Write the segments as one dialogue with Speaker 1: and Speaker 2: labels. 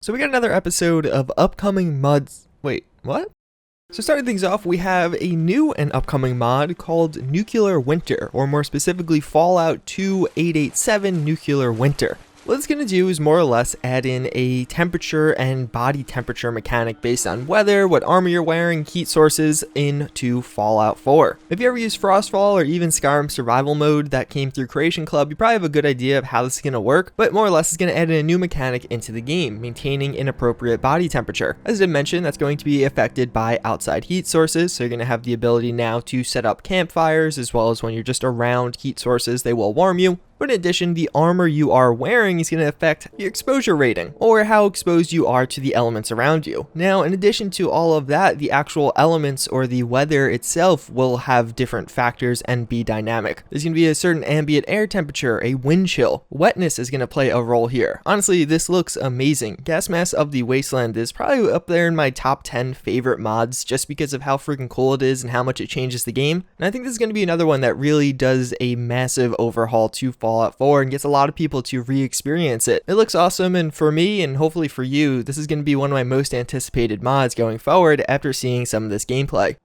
Speaker 1: So we got another episode of upcoming mods. Wait, what? So starting things off, we have a new and upcoming mod called Nuclear Winter, or more specifically Fallout 2.887 Nuclear Winter. What it's going to do is more or less add in a temperature and body temperature mechanic based on weather, what armor you're wearing, heat sources into Fallout 4. If you ever used Frostfall or even Skyrim survival mode that came through Creation Club, you probably have a good idea of how this is going to work, but more or less it's going to add in a new mechanic into the game, maintaining an appropriate body temperature. As I mentioned, that's going to be affected by outside heat sources, so you're going to have the ability now to set up campfires, as well as when you're just around heat sources, they will warm you. But in addition, the armor you are wearing is going to affect your exposure rating, or how exposed you are to the elements around you. Now, in addition to all of that, the actual elements or the weather itself will have different factors and be dynamic. There's going to be a certain ambient air temperature, a wind chill. Wetness is going to play a role here. Honestly, this looks amazing. Gas Mask of the Wasteland is probably up there in my top 10 favorite mods just because of how freaking cool it is and how much it changes the game. And I think this is going to be another one that really does a massive overhaul to Fallout 4 and gets a lot of people to re-experience it. It looks awesome, and for me and hopefully for you, this is going to be one of my most anticipated mods going forward after seeing some of this gameplay.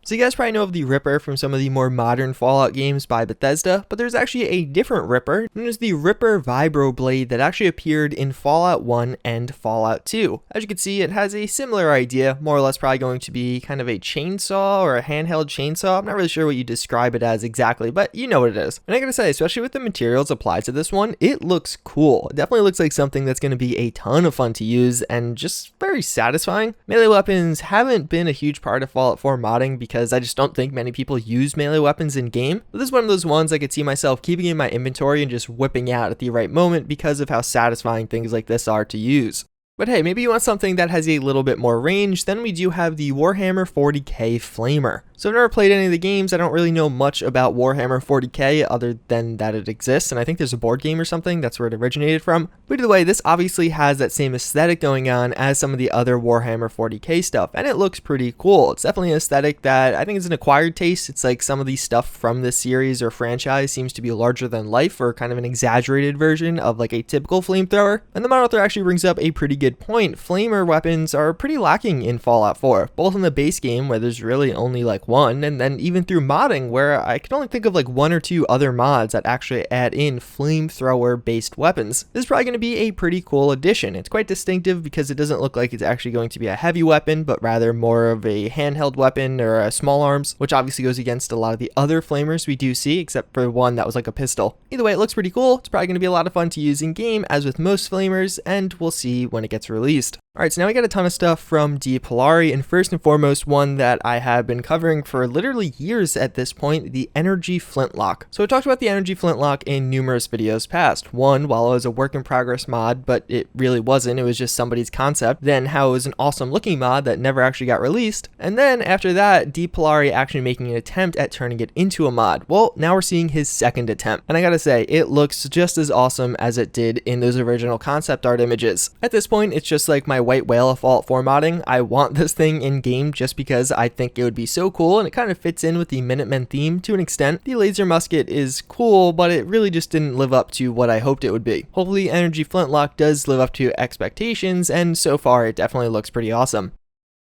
Speaker 1: So you guys probably know of the Ripper from some of the more modern Fallout games by Bethesda, but there's actually a different Ripper, known as the Ripper Vibroblade, that actually appeared in Fallout 1 and Fallout 2. As you can see, it has a similar idea, more or less probably going to be kind of a chainsaw or a handheld chainsaw. I'm not really sure what you describe it as exactly, but you know what it is. And I gotta say, especially with the materials applied to this one, it looks cool. It definitely looks like something that's going to be a ton of fun to use and just very satisfying. Melee weapons haven't been a huge part of Fallout 4 modding because I just don't think many people use melee weapons in game. But this is one of those ones I could see myself keeping in my inventory and just whipping out at the right moment because of how satisfying things like this are to use. But hey, maybe you want something that has a little bit more range, then we do have the Warhammer 40k Flamer. So I've never played any of the games, I don't really know much about Warhammer 40k other than that it exists, and I think there's a board game or something, that's where it originated from. But either way, this obviously has that same aesthetic going on as some of the other Warhammer 40k stuff, and it looks pretty cool. It's definitely an aesthetic that I think is an acquired taste. It's like some of the stuff from this series or franchise seems to be larger than life, or kind of an exaggerated version of like a typical flamethrower. And the mod author actually brings up a pretty good point. Flamer weapons are pretty lacking in Fallout 4, both in the base game where there's really only like one, and then even through modding where I can only think of like one or two other mods that actually add in flamethrower based weapons. This is probably going to be a pretty cool addition. It's quite distinctive because it doesn't look like it's actually going to be a heavy weapon, but rather more of a handheld weapon or a small arms, which obviously goes against a lot of the other flamers we do see, except for one that was like a pistol. Either way, it looks pretty cool. It's probably going to be a lot of fun to use in game, as with most flamers, and we'll see when it gets released. Alright, so now we got a ton of stuff from OPILLAR, and first and foremost, one that I have been covering for literally years at this point, the Energy Flintlock. So I talked about the Energy Flintlock in numerous videos past. One, while it was a work in progress mod, but it really wasn't, it was just somebody's concept. Then how it was an awesome looking mod that never actually got released. And then after that, OPILLAR actually making an attempt at turning it into a mod. Well, now we're seeing his second attempt. And I gotta say, it looks just as awesome as it did in those original concept art images. At this point, it's just like my white whale of Fallout 4 modding. I want this thing in game just because I think it would be so cool, and it kind of fits in with the Minutemen theme to an extent. The laser musket is cool, but it really just didn't live up to what I hoped it would be. Hopefully Energy Flintlock does live up to expectations, and so far it definitely looks pretty awesome.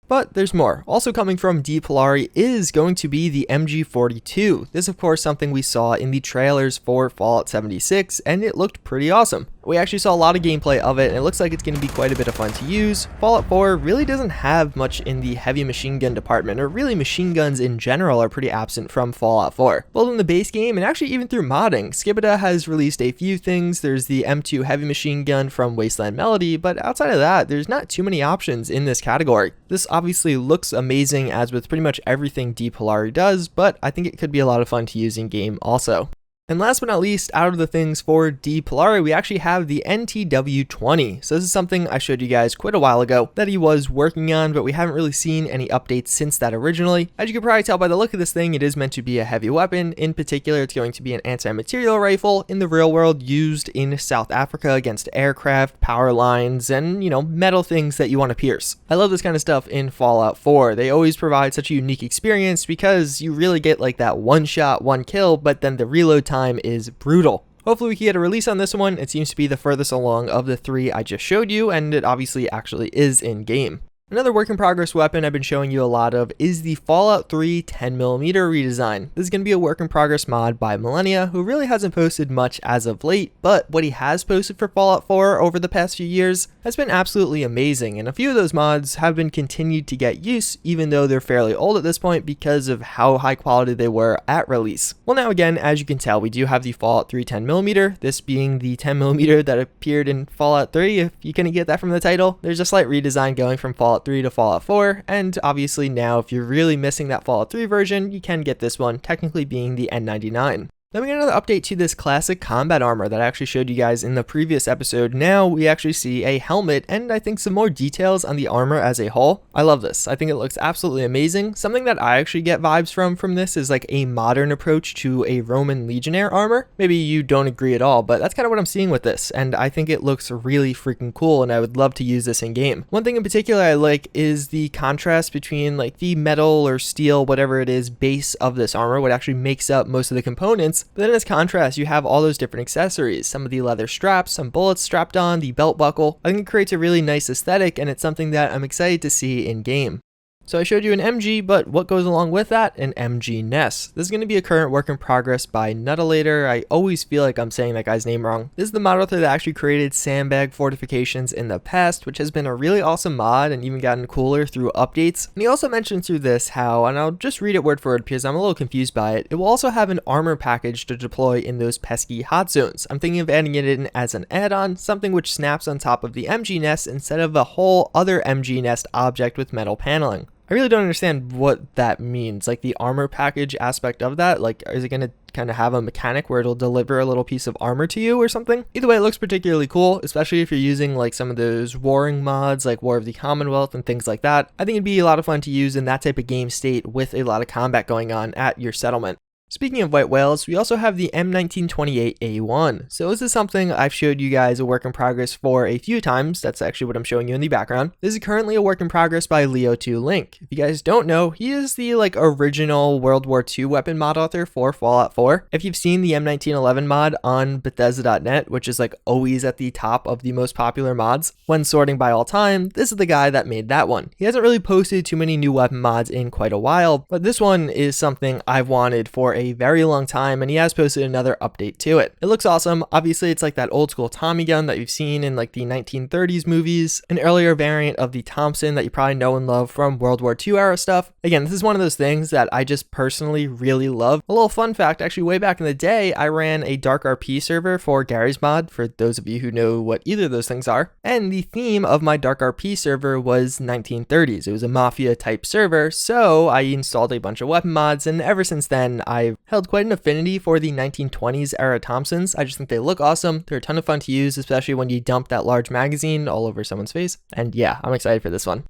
Speaker 1: But there's more. Also coming from OPILLAR is going to be the MG42. This is of course something we saw in the trailers for Fallout 76, and it looked pretty awesome. We actually saw a lot of gameplay of it, and it looks like it's going to be quite a bit of fun to use. Fallout 4 really doesn't have much in the heavy machine gun department, or really machine guns in general are pretty absent from Fallout 4. Both in the base game and actually even through modding. Skibida has released a few things. There's the M2 heavy machine gun from Wasteland Melody, but outside of that, there's not too many options in this category. This obviously looks amazing, as with pretty much everything OPILLAR does, but I think it could be a lot of fun to use in game also. And last but not least, out of the things for OPILLAR, we actually have the NTW20. So this is something I showed you guys quite a while ago that he was working on, but we haven't really seen any updates since that originally. As you can probably tell by the look of this thing, it is meant to be a heavy weapon. In particular, it's going to be an anti-material rifle in the real world used in South Africa against aircraft, power lines, and, you know, metal things that you want to pierce. I love this kind of stuff in Fallout 4. They always provide such a unique experience because you really get like that one shot, one kill, but then the reload time is brutal. Hopefully we can get a release on this one. It seems to be the furthest along of the 3 I just showed you, and it obviously actually is in game. Another work in progress weapon I've been showing you a lot of is the Fallout 3 10mm redesign. This is going to be a work in progress mod by Millennia, who really hasn't posted much as of late, but what he has posted for Fallout 4 over the past few years has been absolutely amazing, and a few of those mods have been continued to get use even though they're fairly old at this point because of how high quality they were at release. Well, now again, as you can tell, we do have the Fallout 3 10mm, this being the 10mm that appeared in Fallout 3. If you couldn't get that from the title, there's a slight redesign going from Fallout 3 to Fallout 4, and obviously now if you're really missing that Fallout 3 version, you can get this one, technically being the N99. Then we get another update to this classic combat armor that I actually showed you guys in the previous episode. Now we actually see a helmet and I think some more details on the armor as a whole. I love this. I think it looks absolutely amazing. Something that I actually get vibes from this is like a modern approach to a Roman Legionnaire armor. Maybe you don't agree at all, but that's kind of what I'm seeing with this, and I think it looks really freaking cool and I would love to use this in game. One thing in particular I like is the contrast between like the metal or steel, whatever it is, base of this armor, what actually makes up most of the components. But then as contrast, you have all those different accessories, some of the leather straps, some bullets strapped on, the belt buckle. I think it creates a really nice aesthetic, and it's something that I'm excited to see in game. So I showed you an MG, but what goes along with that? An MG Ness. This is going to be a current work in progress by Nuttalator. I always feel like I'm saying that guy's name wrong. This is the mod author that actually created sandbag fortifications in the past, which has been a really awesome mod and even gotten cooler through updates. And he also mentioned through this how, and I'll just read it word for word because I'm a little confused by it, it will also have an armor package to deploy in those pesky hot zones. I'm thinking of adding it in as an add-on, something which snaps on top of the MG Nest instead of a whole other MG Nest object with metal paneling. I really don't understand what that means, like the armor package aspect of that. Like, is it going to kind of have a mechanic where it'll deliver a little piece of armor to you or something? Either way, it looks particularly cool, especially if you're using like some of those warring mods like War of the Commonwealth and things like that. I think it'd be a lot of fun to use in that type of game state with a lot of combat going on at your settlement. Speaking of white whales, we also have the M1928A1. So this is something I've showed you guys a work in progress for a few times. That's actually what I'm showing you in the background. This is currently a work in progress by Leo2 Link. If you guys don't know, he is the original World War II weapon mod author for Fallout 4. If you've seen the M1911 mod on Bethesda.net, which is always at the top of the most popular mods, when sorting by all time, this is the guy that made that one. He hasn't really posted too many new weapon mods in quite a while, but this one is something I've wanted for a very long time, and he has posted another update to it. It looks awesome. Obviously, it's like that old school Tommy gun that you've seen in like the 1930s movies, an earlier variant of the Thompson that you probably know and love from World War II era stuff. Again, this is one of those things that I just personally really love. A little fun fact, actually way back in the day, I ran a Dark RP server for Gary's Mod, for those of you who know what either of those things are, and the theme of my Dark RP server was 1930s. It was a mafia type server, so I installed a bunch of weapon mods, and ever since then, I've held quite an affinity for the 1920s era Thompsons. I just think they look awesome. They're a ton of fun to use, especially when you dump that large magazine all over someone's face. And yeah, I'm excited for this one.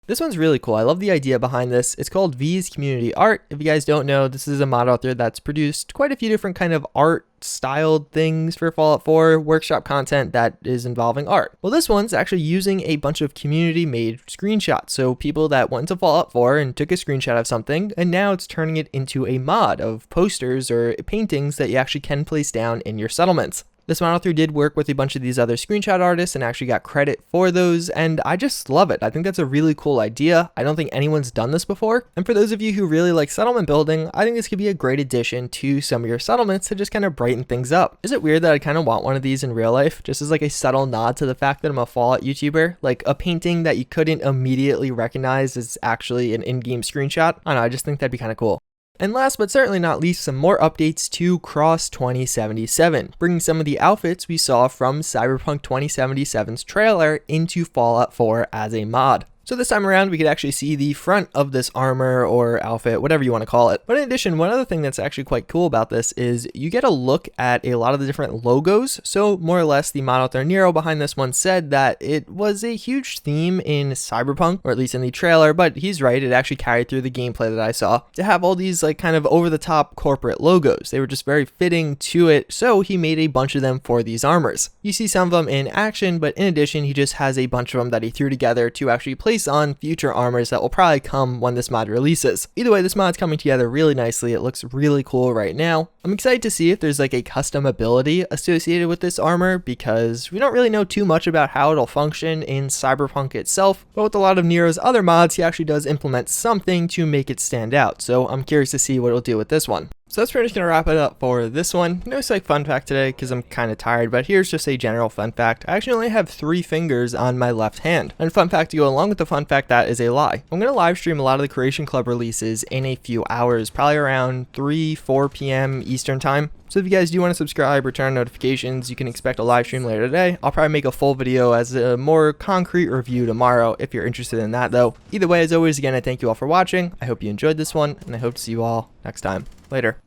Speaker 1: This one's really cool. I love the idea behind this. It's called V's Community Art. If you guys don't know, this is a mod author that's produced quite a few different kind of art styled things for Fallout 4 workshop content that is involving art. Well, this one's actually using a bunch of community made screenshots. So people that went to Fallout 4 and took a screenshot of something, and now it's turning it into a mod of posters or paintings that you actually can place down in your settlements. This mod author did work with a bunch of these other screenshot artists and actually got credit for those, and I just love it. I think that's a really cool idea. I don't think anyone's done this before, and for those of you who really like settlement building, I think this could be a great addition to some of your settlements to just kind of brighten things up. Is it weird that I kind of want one of these in real life, just as like a subtle nod to the fact that I'm a Fallout YouTuber? Like a painting that you couldn't immediately recognize as actually an in-game screenshot? I don't know, I just think that'd be kind of cool. And last but certainly not least, some more updates to Cross 2077, bringing some of the outfits we saw from Cyberpunk 2077's trailer into Fallout 4 as a mod. So this time around, we could actually see the front of this armor or outfit, whatever you want to call it. But in addition, one other thing that's actually quite cool about this is you get a look at a lot of the different logos. So more or less, the mod author Nero behind this one said that it was a huge theme in Cyberpunk, or at least in the trailer, but he's right, it actually carried through the gameplay that I saw, to have all these like kind of over-the-top corporate logos. They were just very fitting to it, so he made a bunch of them for these armors. You see some of them in action, but in addition, he just has a bunch of them that he threw together to actually place place on future armors that will probably come when this mod releases. Either way, this mod's coming together really nicely. It looks really cool right now. I'm excited to see if there's like a custom ability associated with this armor, because we don't really know too much about how it'll function in Cyberpunk itself, but with a lot of Nero's other mods, he actually does implement something to make it stand out. So I'm curious to see what it'll do with this one. So that's pretty much going to wrap it up for this one. No like fun fact today because I'm kind of tired, but here's just a general fun fact. I actually only have 3 fingers on my left hand. And fun fact to go along with the fun fact, that is a lie. I'm going to live stream a lot of the Creation Club releases in a few hours, probably around 3-4 p.m. Eastern time. So if you guys do want to subscribe or turn on notifications, you can expect a live stream later today. I'll probably make a full video as a more concrete review tomorrow if you're interested in that though. Either way, as always, again, I thank you all for watching. I hope you enjoyed this one, and I hope to see you all next time. Later.